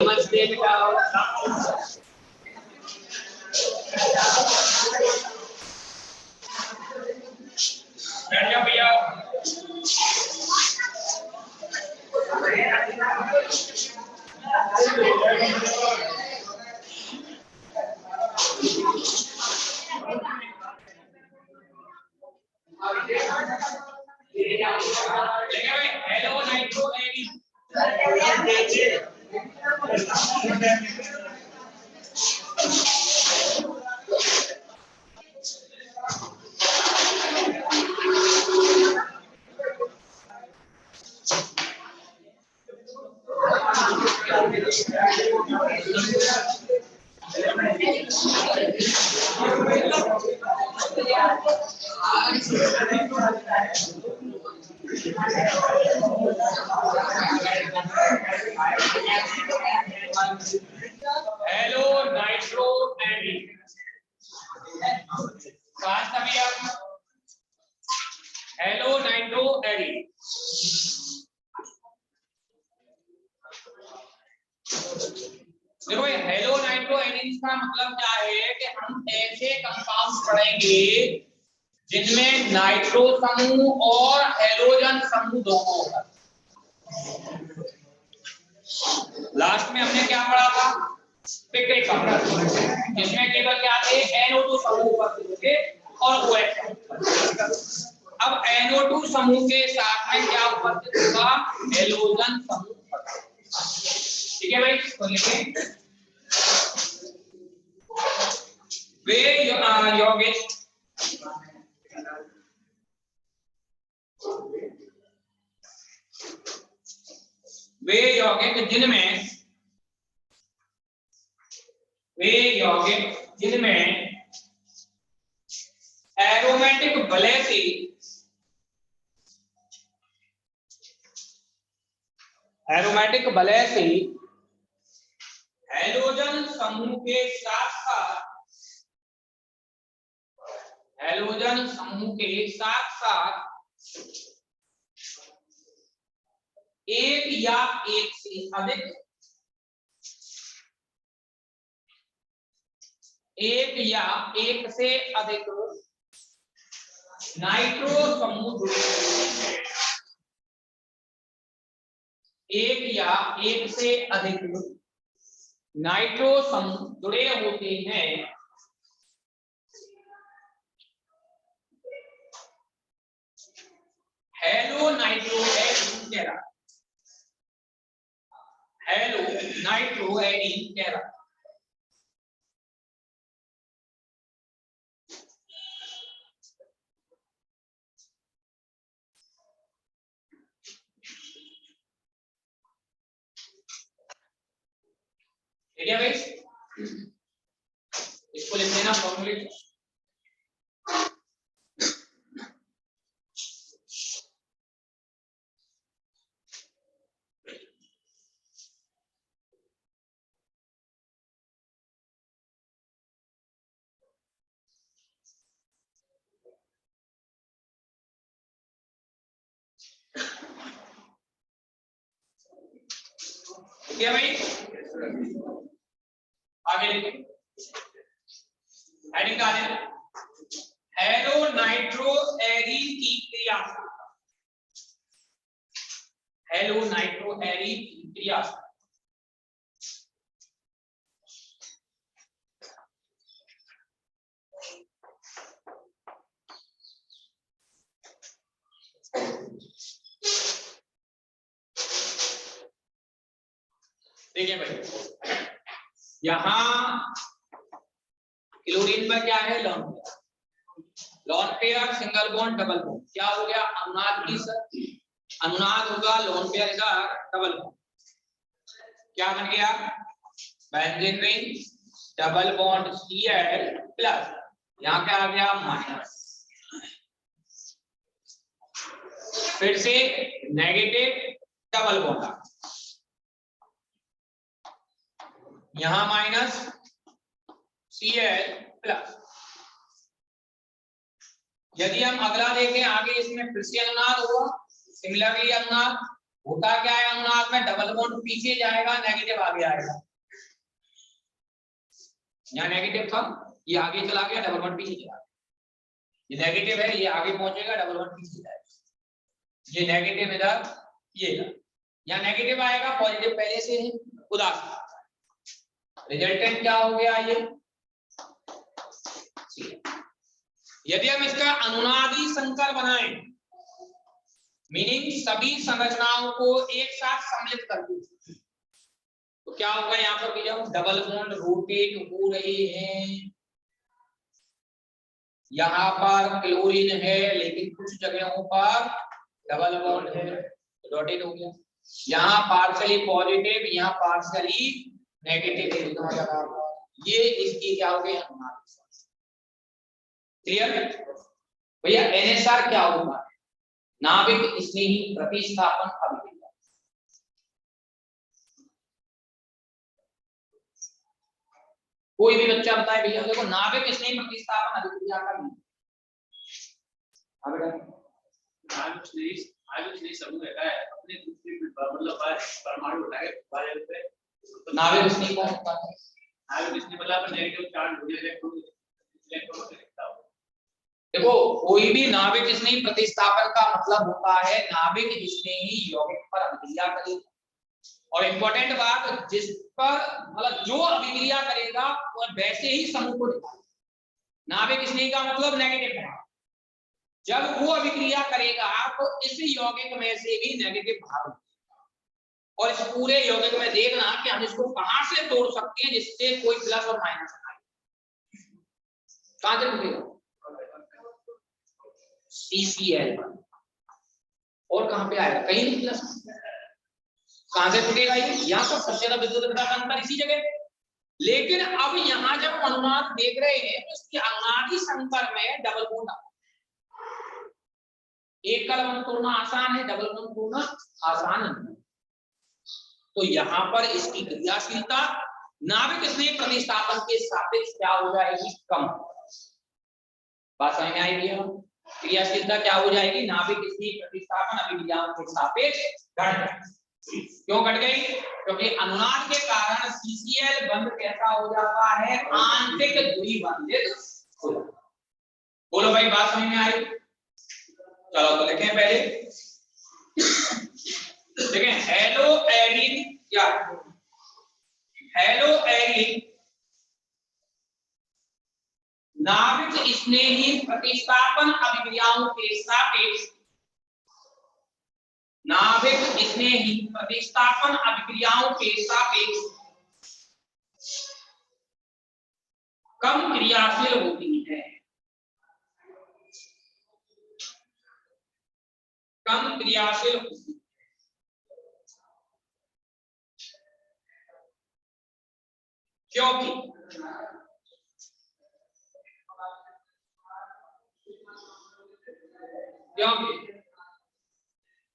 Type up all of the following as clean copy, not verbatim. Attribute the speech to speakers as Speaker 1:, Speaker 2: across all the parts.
Speaker 1: नमस्ते बेटा। बैठ जाओ भैया। हेलो नाइट्रो एरी। हेलो नाइट्रो एरी। हेलो नाइट्रो एरी। देखो ये हेलो नाइट्रो एरी का मतलब क्या है कि हम ऐसे कंपाउंड पढ़ेंगे जिनमें नाइट्रो समूह और हेलोजन समूह दोनों होगा। लास्ट में हमने क्या पढ़ा था? पिक्रिक का, जिसमें केवल क्या थे? NO2 समूह उपस्थित थे और OH। अब NO2 समूह के साथ में क्या उपस्थित होगा? हेलोजन समूह। ठीक है भाई, तो लिखें वे यौगिक जिनमें एरोमेटिक वैलेंसी हेलोजन समूह के साथ एक या एक से अधिक नाइट्रो समूह जुड़े होते हैं। एक या एक से अधिक नाइट्रो समूह जुड़े होते हैं। हेलो नाइट्रो एरीन कहलाता है। हेलो नाइट्रो एरीन कहलाता है। ठीक है भाई, इसको लिख देना फॉर्मूले। ठीक है भाई, आगे लिखें। हेडिंग का देना हेलो नाइट्रो एरीन की क्रिया। हेलो नाइट्रो एरीन की क्रिया। देखिए भाई, यहां क्लोरीन में क्या है? Lone pair single bond double bond. क्या हो गया? अनुनाद की अनुनाद होगा, लोन पेयर इधर, डबल बॉन्ड। क्या बन गया? Benzene ring, double bond Cl plus, यहाँ क्या आ गया? माइनस। फिर से नेगेटिव डबल बॉन्ड आ, यहां माइनस Cl प्लस। यदि हम अगला देखें आगे, इसमें फिर से अनुनाद हुआ, सिमिलरली अनुनाद, होता क्या है अनुनाद में, डबल बॉन्ड पीछे जाएगा, नेगेटिव आगे आएगा। यहाँ नेगेटिव था, ये आगे चला गया, डबल बॉन्ड पीछे चला गया। ये नेगेटिव है, ये आगे पहुंचेगा, डबल बॉन्ड पीछे जाएगा। ये नेगेटिव इधर, ये इधर, यहाँ नेगेटिव आएगा, पॉजिटिव पहले से है, उदास। रिजल्टेंट क्या हो गया ये। यदि हम इसका अनुनादी संकर बनाएं, मीनिंग सभी संरचनाओं को एक साथ सम्मिलित कर दें, तो क्या होगा। यहाँ पर भी जब डबल बॉन्ड रोटेट हो रहे हैं, यहाँ पर क्लोरीन है लेकिन कुछ जगहों पर डबल बॉन्ड है, रोटेट हो गया। यहाँ पार्शियली पॉजिटिव, यहाँ पार्शियली नेगेटिव, ये इसकी क्या हो गई। क्लियर भैया। एनएसआर क्या होगा, नाभिक स्नेही प्रतिस्थापन अभिक्रिया। कोई भी बच्चा बताए भैया, देखो नाभिक स्नेही प्रतिस्थापन अभिक्रिया का नाभिक समूह रहता है अपने दूसरी मतलब परमाणु होता है नाभिक स्नेही कौन होता है। नाभिक स्नेही मतलब नेगेटिव चार्ज हो जाए इलेक्ट्रॉन से लिखता हो। देखो कोई भी नाभिक स्नेही प्रतिस्थापन का मतलब होता है नाभिक स्नेही यौगिक पर अभिक्रिया करेगा। और इंपॉर्टेंट बात, जिस पर मतलब जो अभिक्रिया करेगा वो वैसे ही समूह को दिखाएगा। नाभिक स्नेही का मतलब नेगेटिव है, जब वो अभिक्रिया करेगा तो इस यौगिक में से भी नेगेटिव भाग, और इस पूरे यौगिक में देखना कि हम इसको कहां से तोड़ सकते हैं जिससे कोई प्लस और माइनस आए। कहां से टूटेगा, CCl, और कहां पे आएगा, कहीं नहीं प्लस। कहां से टूटेगा ये, यहाँ पर सबसे ज्यादा विद्युत विभव अंतर इसी जगह। लेकिन अब यहाँ जब अनुनाद देख रहे हैं तो इसकी अनुनादी संकर में डबल बॉन्ड, एक का बॉन्ड तोड़ना आसान है, डबल बॉन्ड तोड़ना आसान है। तो यहाँ पर इसकी क्रियाशीलता नाभिक स्नेही प्रतिस्थापन के सापेक्ष क्या हो जाएगी, कम। बात समझ में आई भैया। क्रियाशीलता क्या हो जाएगी, नाभिक स्नेही प्रतिस्थापन अभिक्रियाओं के सापेक्ष घट। क्यों घट गई, क्योंकि अनुनाद के कारण CCl बंध कैसा हो जाता है, आंतरिक द्वि बंधित हो जाता है। बोलो भाई बात समझ में आई। चलो तो लिखें पहले, देखें हेलो एरिन या हेलो एरिन नाभिक स्नेही प्रतिस्थापन अभिक्रियाओं के सापेक्ष, नाभिक स्नेही प्रतिस्थापन अभिक्रियाओं के सापेक्ष कम क्रियाशील होती है, कम क्रियाशील होती है। क्योंकि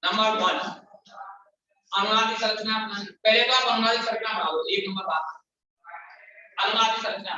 Speaker 1: नंबर 1 अनुनादी संरचना बनानी। पहले तो आप अनुनादी संरचना बना लो, 1 नंबर बात अनुनादी संरचना।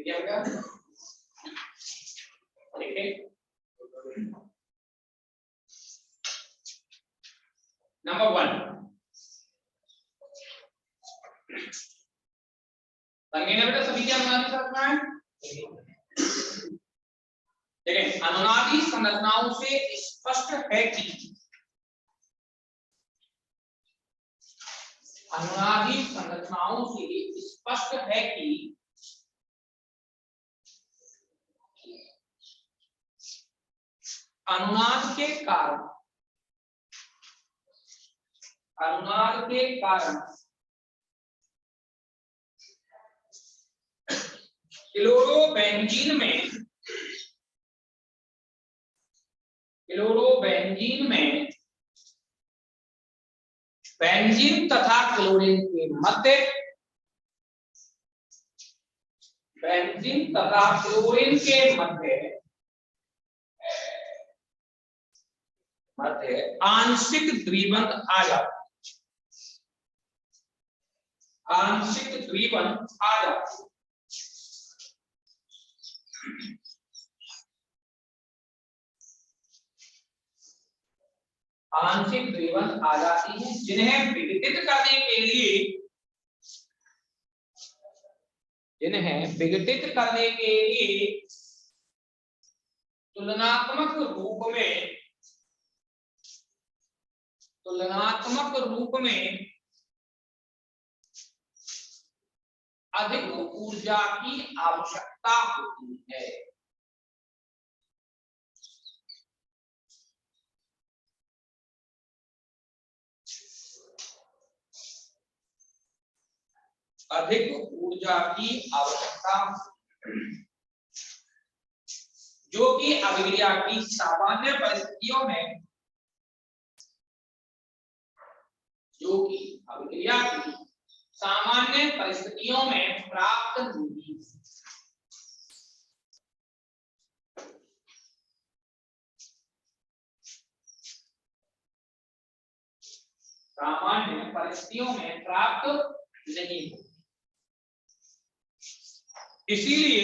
Speaker 1: ठीक है बेटा, देखिए नंबर 1 संगीन बेटा, सभी के अनुनादी संरचना है। देखिए अनुनादी संरचनाओं से स्पष्ट है कि अनुनादी संरचनाओं से स्पष्ट है कि अनुनाद के कारण क्लोरोबेंजीन में बेंजीन तथा क्लोरीन के मध्य आंशिक द्विबंध आ जाता है। आंशिक द्विबंध आ जाती है, जिन्हें विघटित करने के लिए तुलनात्मक रूप में अधिक ऊर्जा की आवश्यकता होती है। अधिक ऊर्जा की आवश्यकता, जो कि अभिक्रिया की सामान्य परिस्थितियों में प्राप्त होगी। सामान्य परिस्थितियों में प्राप्त नहीं होगी। इसीलिए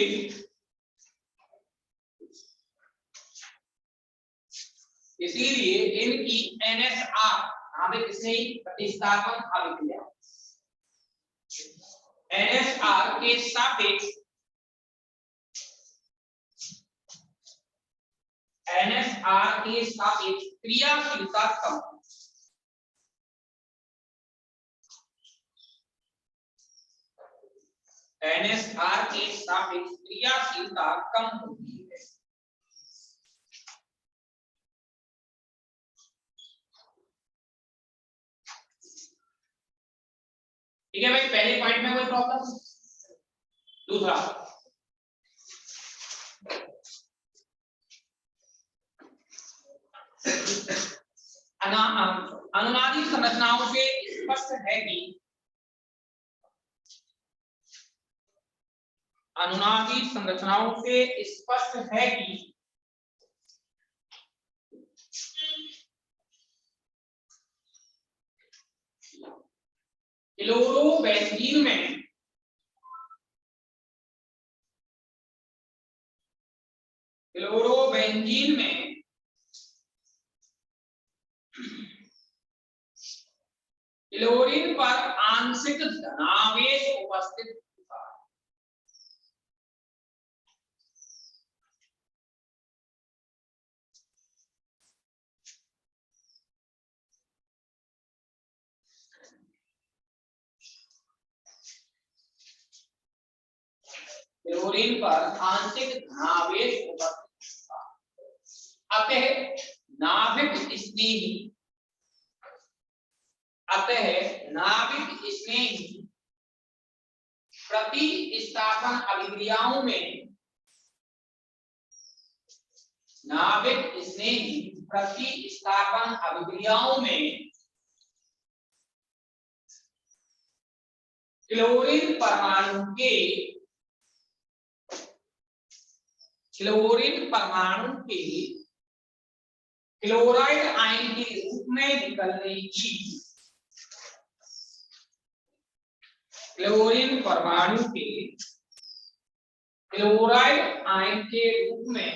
Speaker 1: इनकी NSR नाभिक से प्रतिस्थापन अभिक्रिया NSR के सापेक्ष क्रियाशीलता कम, NSR के सापेक्ष क्रियाशीलता कम होती है। ठीक है भाई, पहले पॉइंट में कोई प्रॉब्लम? दूसरा अनुनादी संरचनाओं से स्पष्ट है कि क्लोरोबेंजीन में क्लोरीन पर आंशिक धनावेश उपस्थित होता है। क्लोरीन पर आंशिक धनावेश उपस्थित होता है। अतः नाभिक स्नेही प्रतिस्थापन अभिक्रियाओं में क्लोरीन परमाणु के क्लोराइड आयन के रूप में निकलने की क्लोरीन परमाणु के क्लोराइड आयन के रूप में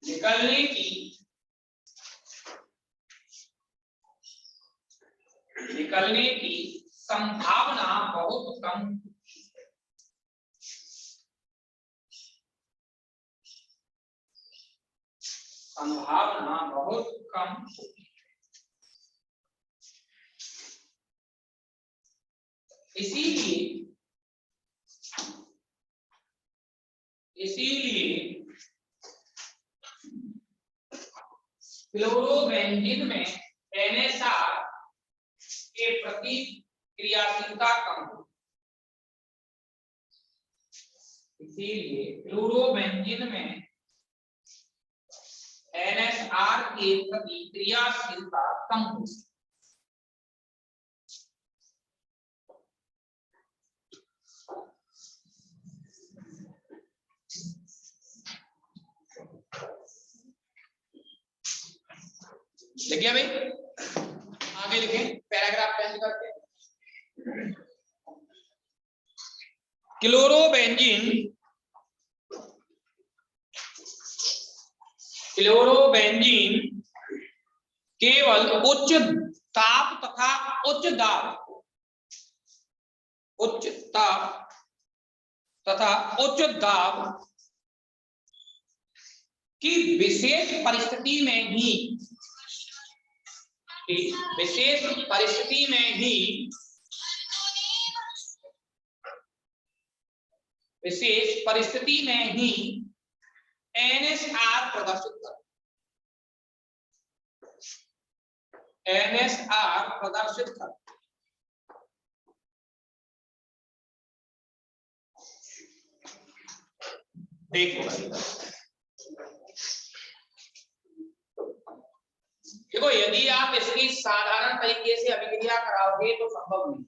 Speaker 1: निकलने की संभावना बहुत कम। संभावना बहुत कम। इसीलिए क्लोरोबेंजीन में NSR के प्रति क्रियाशीलता कम हो। इसीलिए क्लोरोबेंजीन में NSR के प्रति क्रियाशीलता कम हो। देखिए भाई, आगे लिखें, पैराग्राफ चेंज करके। क्लोरोबेंजीन केवल उच्च ताप तथा उच्च दाब की विशेष परिस्थिति में ही NSR प्रदर्शित कर। देखो यदि आप इसकी साधारण तरीके से अभिक्रिया कराओगे तो संभव नहीं,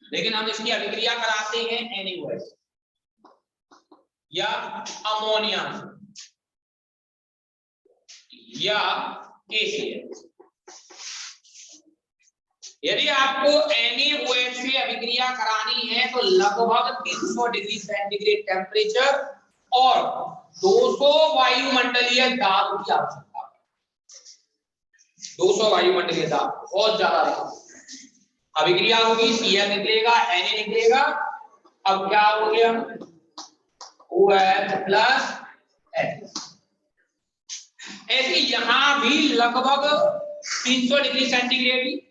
Speaker 1: लेकिन हम इसकी अभिक्रिया कराते हैं NaOH या अमोनिया या KCl। यदि आपको NaOH से अभिक्रिया करानी है तो लगभग 300 डिग्री सेंटीग्रेड टेम्परेचर और 200 वायुमंडलीय दाब की आवश्यकता है। 200 वायुमंडलीय दाब बहुत ज्यादा है। अभिक्रिया होगी, Cl निकलेगा, Na निकलेगा। अब क्या हो गया? OH plus H। ऐसे यहां भी लगभग 300 डिग्री सेंटीग्रेड।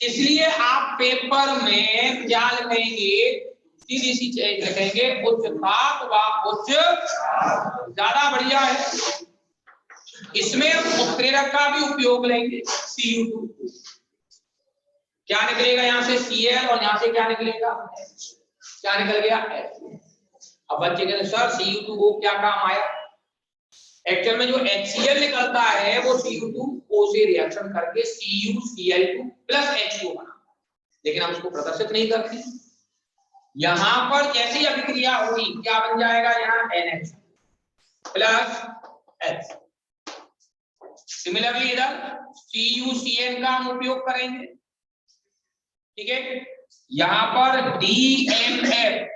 Speaker 1: इसलिए आप पेपर में क्या लिखेंगे? सीधी सी चीज लिखेंगे, उच्च ताप व उच्च। ज्यादा बढ़िया है। इसमें उत्प्रेरक का भी उपयोग लेंगे, Cu2। क्या निकलेगा यहाँ से? Cl और यहाँ से क्या निकलेगा? क्या निकल गया? अब बच्चे कहते हैं सर Cu2 वो क्या काम आया? एक्चुअल में जो HCl निकलता है वो Cu2O से रिएक्शन करके CuCl2 प्लस H2 बनाता है, लेकिन हम उसको प्रदर्शित नहीं करते। यहां पर जैसी अभिक्रिया होगी क्या बन जाएगा? यहाँ NH प्लस H। सिमिलरली इधर CuCl का हम उपयोग करेंगे, ठीक है। यहां पर DMF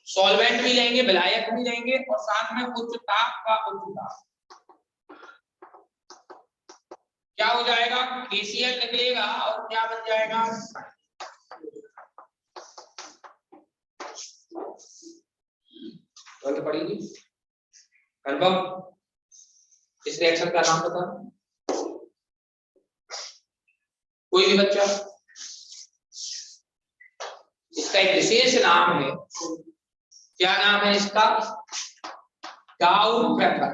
Speaker 1: सॉल्वेंट भी लेंगे, विलायक भी लेंगे और साथ में उच्च ताप का उच्च दाब। क्या हो जाएगा? KCl निकलेगा और क्या बन जाएगा? गलत पड़ेगी। कंफर्म? इस रिएक्शन का नाम बता कोई भी बच्चा। इसका एक विशेष नाम है। क्या नाम है इसका? डाउ प्रेफर।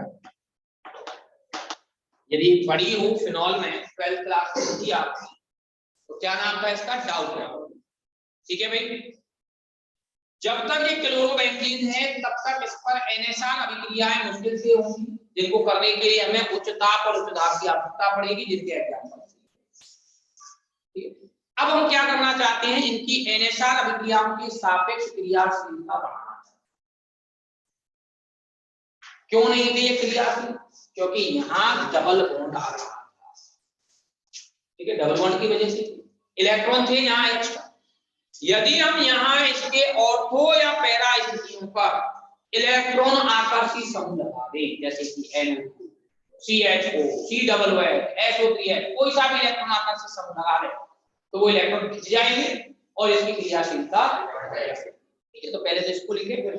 Speaker 1: यदि पढ़ी हो फिनॉल में 12th क्लास में थी आपकी, तो क्या नाम था इसका? डाउ प्रेफर। ठीक है भाई। जब तक ये क्लोरोबेंजीन है तब तक इस पर NSR अभिक्रियाएं मुश्किल से होंगी, जिनको करने के लिए हमें उच्च ताप और उच्च दाब की आवश्यकता पड़ेगी, जिनके एग्जाम्पल। अब हम क्या करना चाहते हैं? इनकी NSR अभिक्रियाओं की सापेक्ष क्रियाशीलता बढ़ाना। क्यों नहीं थी ये क्रियाशील? क्योंकि यहाँ डबल बॉन्ड आ रहा था, ठीक है। डबल बॉन्ड की वजह से इलेक्ट्रॉन थे यहाँ एक्स्ट्रा। यदि हम यहाँ इसके ऑर्थो या पैरा स्थितियों पर इलेक्ट्रॉन आकर्षी समूह लगा दे, जैसे कि NO2, CHO, COOH, SO3H, कोई सा भी इलेक्ट्रॉन आकर्षी समूह लगा दे तो वो इलेक्ट्रॉन खिंच जाएंगे और इसकी क्रियाशीलता बढ़ जाएगी। ठीक है, तो पहले तो इसको लिखे फिर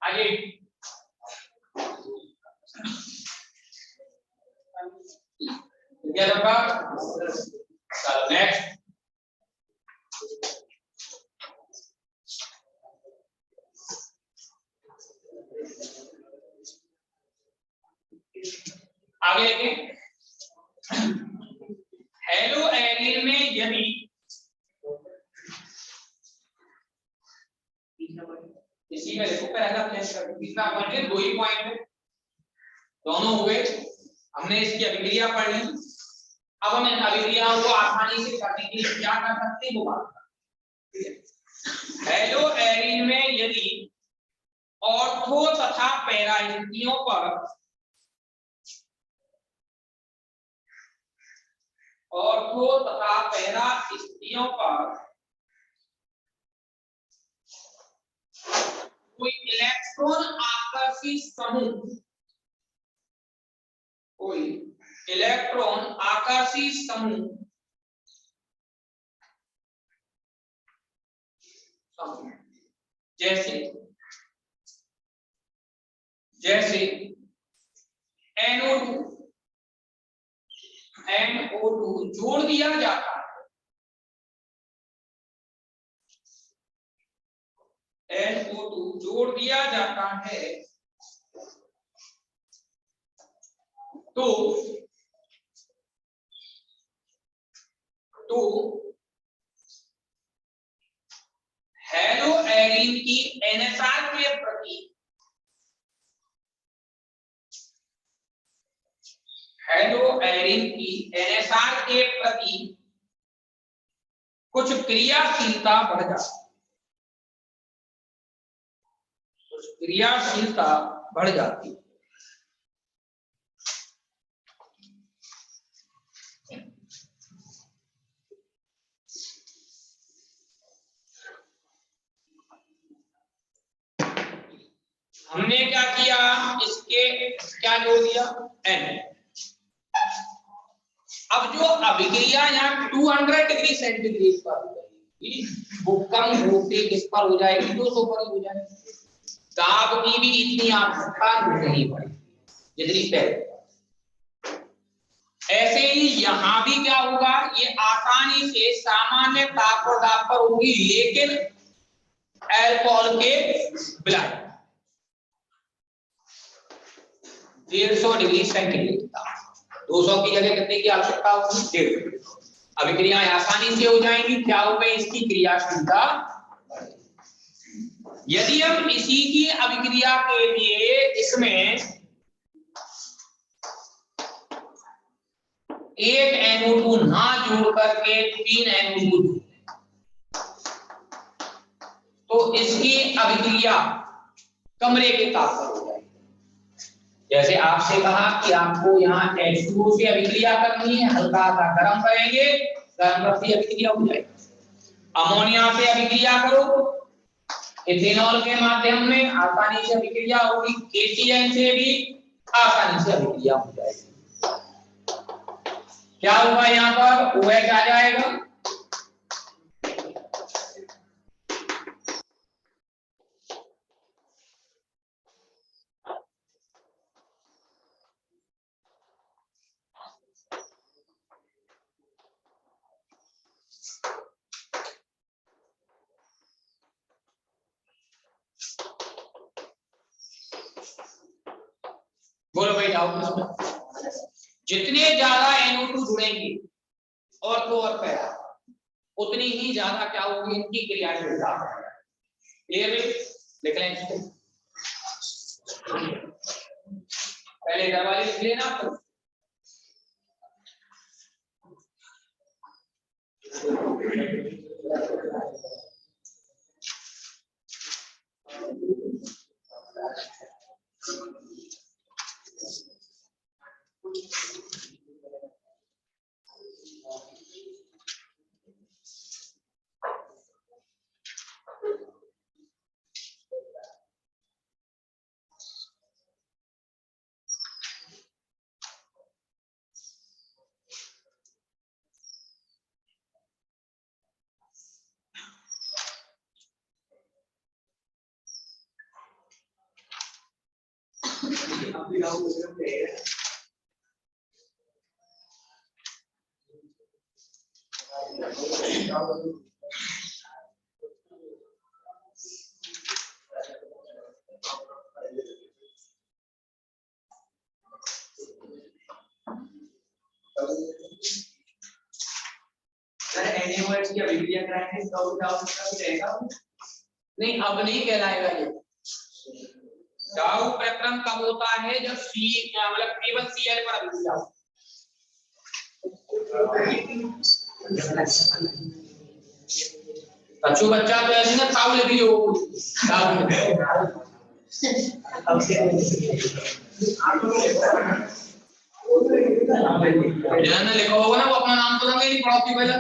Speaker 1: आगे क्या होगा? चलो नेक्स्ट आगे देखें। हेलो एरिन में यदि इसी में देखो पहला प्लेस कर तीसरा पॉइंट है, दो ही पॉइंट है, दोनों हो गए। हमने इसकी अभिक्रिया पढ़ ली। अब हम इन अभिक्रियाओं को आसानी से करने के लिए क्या कर सकते हैं वो बात। हेलो एरिन में यदि ऑर्थो तथा पैरा स्थितियों पर कोई इलेक्ट्रॉन आकर्षी समूह जैसे NO2 जोड़ दिया जाता है, NO2 जोड़ दिया जाता है तो हेलो एरिन की NSR के प्रति कुछ क्रियाशीलता बढ़ जाती। हमने क्या किया, इसके क्या जोड़ दिया N। अब जो अभिक्रिया यहाँ 200 डिग्री सेंटीग्रेड पर हो जाएगी, वो कम वोल्टेज किस पर हो जाएगी, 200 पर हो जाएगी। दाब की भी इतनी आवश्यकता नहीं पड़ेगी। कितनी पहले। ऐसे ही यहां भी क्या होगा, ये आसानी से सामान्य ताप और दाब पर होगी, लेकिन अल्कोहल के बिलाए 150 डिग्री सेंटीग्रेड, 200 की जगह कितने की आवश्यकता होगी, 150। अभिक्रियाएं आसानी से हो जाएंगी, क्या हो गई, इसकी क्रियाशीलता। यदि हम इसी की अभिक्रिया के लिए इसमें एक NO2 ना जोड़ करके 3 NO2 तो इसकी अभिक्रिया कमरे के ताप पर हो जाएगी। जैसे आपसे कहा कि आपको यहाँ H2O से अभिक्रिया करनी है, हल्का सा गर्म करेंगे, गर्म करके अभिक्रिया हो जाएगी। अमोनिया से अभिक्रिया करो, इथेनॉल के माध्यम में आसानी से अभिक्रिया होगी, KCl से भी आसानी से अभिक्रिया हो जाएगी। क्या होगा यहाँ पर, OH आ जाएगा, बोलो भाई डाउट इसमें। जितने ज्यादा NO2 जुड़ेंगे और तो और पैदा, उतनी ही ज्यादा क्या होगी, इनकी क्रियाशीलता। क्लियर है, लिख लें इसको, पहले इधर वाली लिख लेना आपको। NaOH की अभिक्रिया कराएंगे तो नहीं, अब नहीं कहलाएगा ये। डाउ प्रक्रम कब होता है, जब C मतलब केवल Cl पर अभिक्रिया हो। बच्चों बच्चा तो ऐसे ना ताऊ लगी हो जिन्होंने लिखा होगा ना वो अपना नाम तो नहीं पड़ोसी पहले।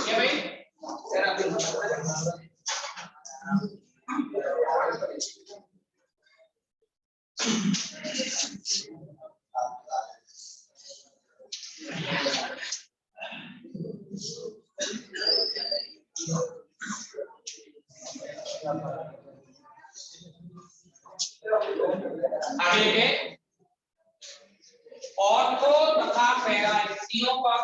Speaker 1: क्या भाई ऑर्थो तथा पैरा स्थितियों पर,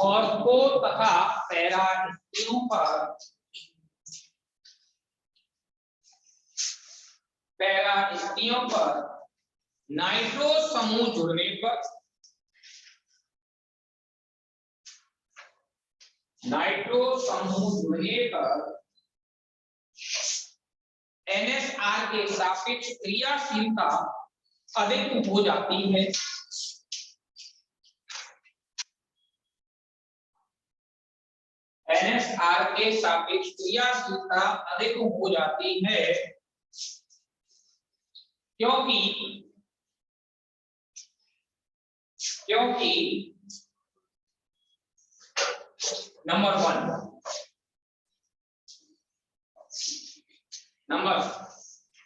Speaker 1: ऑर्थो तथा पैरा स्थितियों पर, पैरा स्थितियों पर नाइट्रो समूह जुड़ने पर, नाइट्रो समूह जुड़ने पर NSR के सापेक्ष क्रियाशीलता अधिक हो जाती है। NSR के सापेक्ष क्रियाशीलता अधिक हो जाती है क्योंकि नंबर 1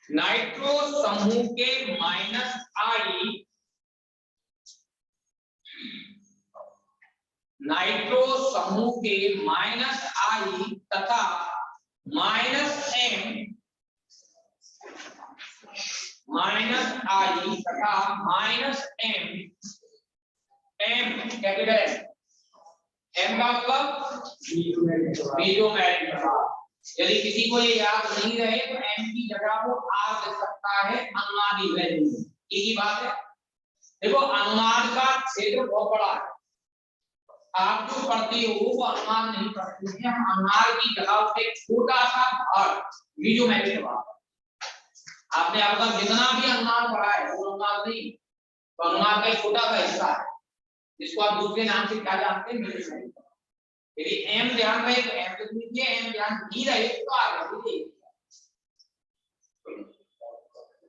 Speaker 1: नाइट्रो समूह के -I, नाइट्रो समूह के -I तथा -M, -I तथा -M, M कैपिटल M का मतलब मीजोमेरिक। यदि किसी को ये याद नहीं रहे तो M की जगह वो R लिख सकता है, अनुनादी वैल्यू। एक ही बात है। देखो अनुनाद का क्षेत्र बहुत बड़ा है, आप जो पढ़ते हो वो अनुनाद नहीं पढ़ते हैं। हम अनुनाद की जगह पे छोटा सा भाग मीजोमेरिक भाग, आपने अब तक जितना भी अनुनाद पढ़ा है वो अनुनाद नहीं, तो अनुनाद का एक छोटा सा हिस्सा है जिसको आप दूसरे नाम से क्या जानते हैं, मीजोमेरिक। यदि M ध्यान रहे तो M लिख लीजिए, M ध्यान नहीं रहे तो आगे लिखिए।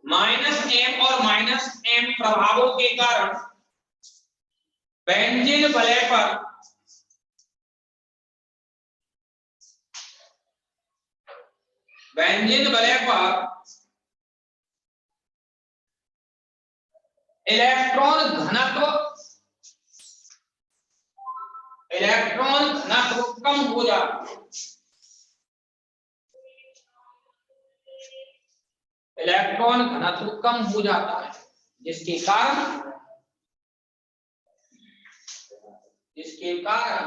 Speaker 1: -M और -M प्रभावों के कारण बेंजीन वलय पर इलेक्ट्रॉन घनत्व कम हो जाता है। इलेक्ट्रॉन घनत्व कम हो जाता है, जिसके कारण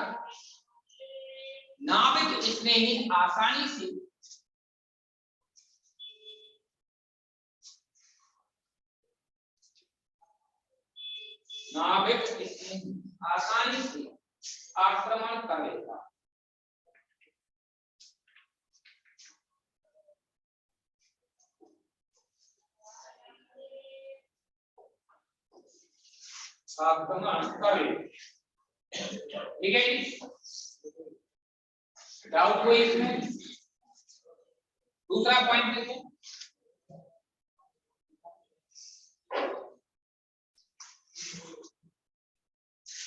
Speaker 1: नाभिक स्नेही आसानी से आक्रमण करेगा। ठीक है जी, डाउट कोई इसमें? दूसरा पॉइंट देखो,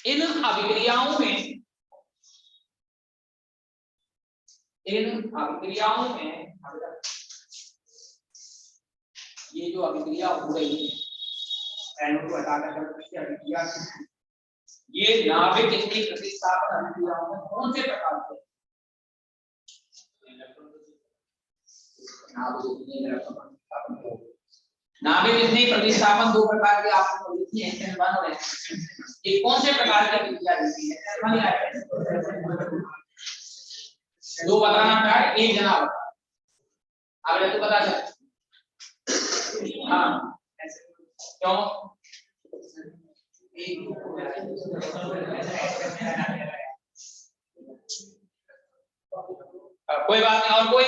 Speaker 1: इन अभिक्रियाओं में ये जो अभिक्रिया हो रही है NO2 हटाकर अभिक्रिया, ये नाभिक स्नेही प्रतिस्थापन अभिक्रियाओं में कौन से प्रकार के? नाभिक स्नेही प्रतिस्थापन दो प्रकार के आपको लिखी है, SN1 और SN2। ये कौन से प्रकार की अभिक्रिया होती है? SN1 या SN2? दो बताना चाहे, एक जना बता, अगर तो बता सकते। हाँ क्यों? कोई बात नहीं। और कोई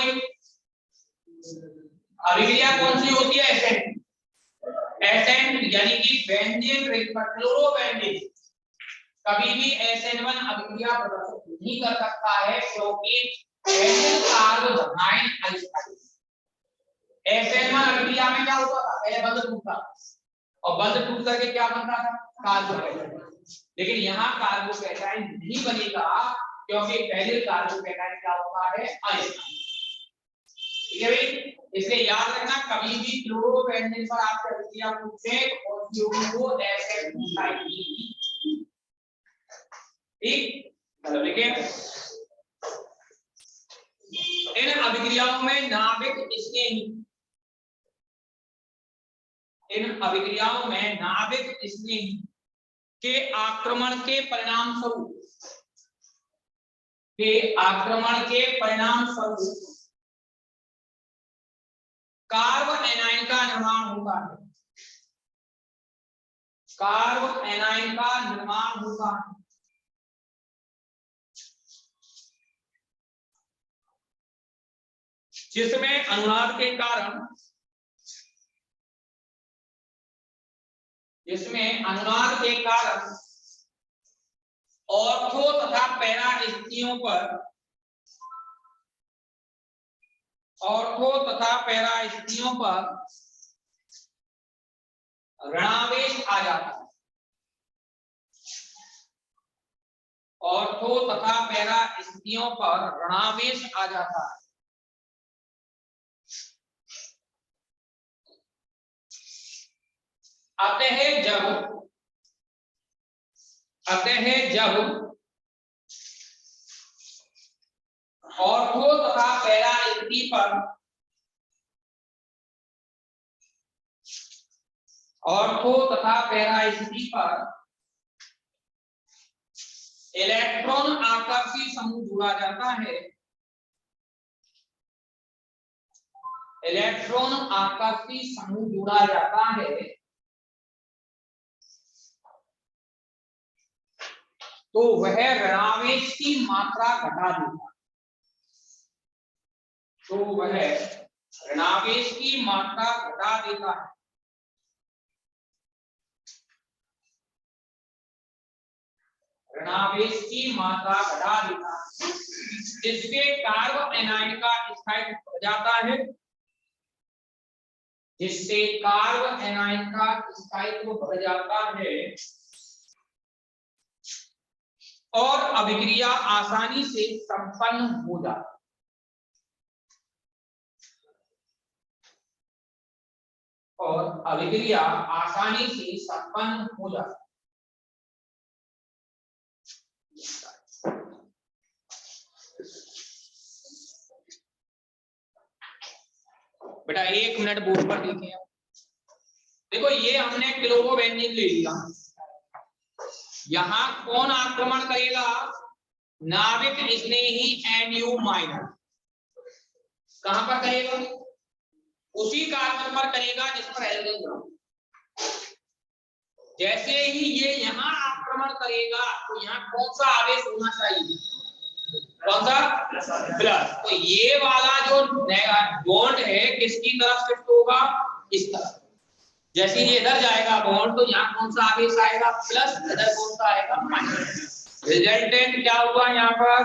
Speaker 1: अभिक्रिया कौन सी होती है? SN यानी कि बेंजीन रिंग पर क्लोरोबेंजीन कभी भी SN1 अभिक्रिया प्रदर्शित नहीं कर सकता है, क्योंकि बेंजीन कार्बन धनायन अल्काइल। SN1 अभिक्रिया में क्या होता था? पहले बंध टूटता और बंध टूट करके क्या बनता था? कार्बोकेटाइन। लेकिन यहाँ कार्बोकेटाइन नहीं बनेगा, क्योंकि पहले कार्बोकेटाइन क्या होता है? अल्काइल। ठीक है भाई, इसलिए याद रखना, कभी भी क्लोरोबेंजीन पर आपसे अभिक्रिया पूछे और वो SN2 टाइप की। ठीक, चलो देखिए, इन अभिक्रियाओं में नाभिक स्नेही इन अभिक्रियाओं में नाभिक स्नेही के आक्रमण के परिणाम स्वरूप कार्ब एनाइन का निर्माण होता है। कार्ब एनाइन का निर्माण होता है। जिसमें अनुनाद के कारण ऑर्थो तथा पैरा स्थितियों पर ऋणावेश आ जाता है। ऑर्थो तथा पैरा स्थितियों पर ऋणावेश आ जाता है। अतः जब ऑर्थो तथा पैरा स्थिति पर इलेक्ट्रॉन आकर्षी समूह जुड़ा जाता है। तो वह ऋणावेश की मात्रा घटा देगा। जिससे कार्ब एनाइन का स्थायित्व बढ़ जाता है। और अभिक्रिया आसानी से संपन्न हो जाती है। बेटा 1 मिनट बोर्ड पर लिखे। देखो ये हमने क्लोरोबेंजीन ले लिया। यहाँ कौन आक्रमण करेगा? नाभिक स्नेही NU-। कहां पर करेगा? उसी कार्बन पर करेगा जिस पर हाइड्रोजन जुड़ा। जैसे ही ये यहाँ आक्रमण करेगा तो यहाँ कौन सा आवेश होना चाहिए? कौन सा? प्लस। तो ये वाला जो बॉन्ड है किसकी तरफ शिफ्ट होगा? इस तरफ। जैसे ये इधर जाएगा बॉन्ड तो यहाँ कौन सा आवेश आएगा? प्लस। इधर कौन सा आएगा? माइनस। रिजल्टेंट क्या हुआ? यहाँ पर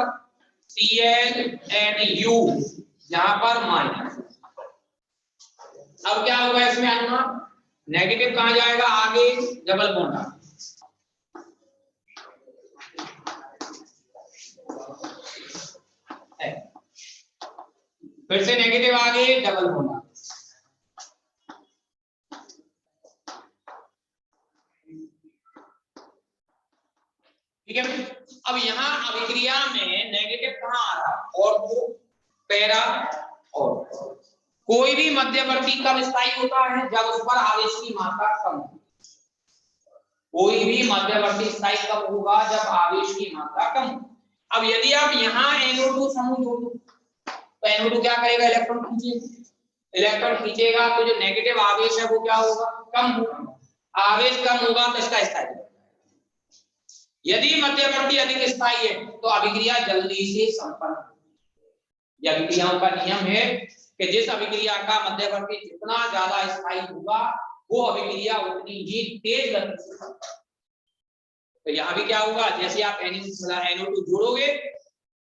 Speaker 1: ClNU, यहाँ पर माइनस। अब क्या होगा इसमें? अनुमान नेगेटिव कहां जाएगा? आगे डबल बॉन्ड। फिर से नेगेटिव आगे डबल बॉन्ड। ठीक है। अब यहाँ अभिक्रिया में नेगेटिव कहाँ आ रहा? ऑर्थो, पैरा और कोई भी मध्यवर्ती कब स्थायी होता है? जब उस पर आवेश की मात्रा कम हो। कोई भी मध्यवर्ती स्थायी कब होगा? जब आवेश की मात्रा कम हो। अब यदि आप यहाँ NO2 समूह जोड़ दो तो NO2 क्या करेगा? इलेक्ट्रॉन खींचेगा तो जो नेगेटिव आवेश है वो क्या होगा? कम होगा। आवेश कम होगा तो इसका स्थायी। यदि मध्यवर्ती अधिक स्थायी है तो अभिक्रिया जल्दी से संपन्न होगी। यह अभिक्रियाओं का नियम है कि जिस अभिक्रिया का मध्यवर्ती जितना ज्यादा स्थायी होगा वो अभिक्रिया उतनी ही तेज गति से संपन्न। तो यहाँ भी क्या होगा? जैसे आप NO2 जोड़ोगे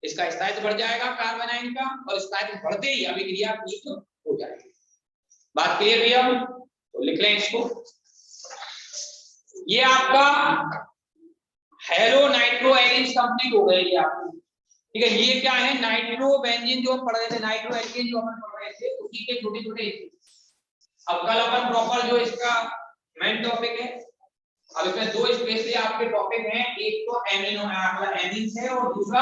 Speaker 1: इसका स्थायित्व बढ़ जाएगा कार्बन आयन का, और स्थायित्व बढ़ते ही अभिक्रिया ठीक हो जाएगी। बात क्लियर भैया? तो लिख लें इसको। ये आपका हेलो नाइट्रोएलिन्स कंप्लीट हो गए। ये आपको ठीक है। ये क्या है? नाइट्रोबेंजीन जो हम पढ़ रहे थे, नाइट्रोएल्केन जो हम पढ़ रहे थे, उसी के छोटे छोटे। अब कल अपन प्रॉपर जो इसका मेन टॉपिक है, अब इसमें दो स्पेशली आपके टॉपिक हैं। एक तो एमीन्स है और दूसरा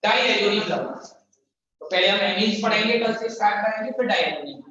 Speaker 1: डाइएथोनिक। तो पहले हम एमीन्स पढ़ेंगे, कल से स्टार्ट करेंगे, फिर डाइएथोनिक।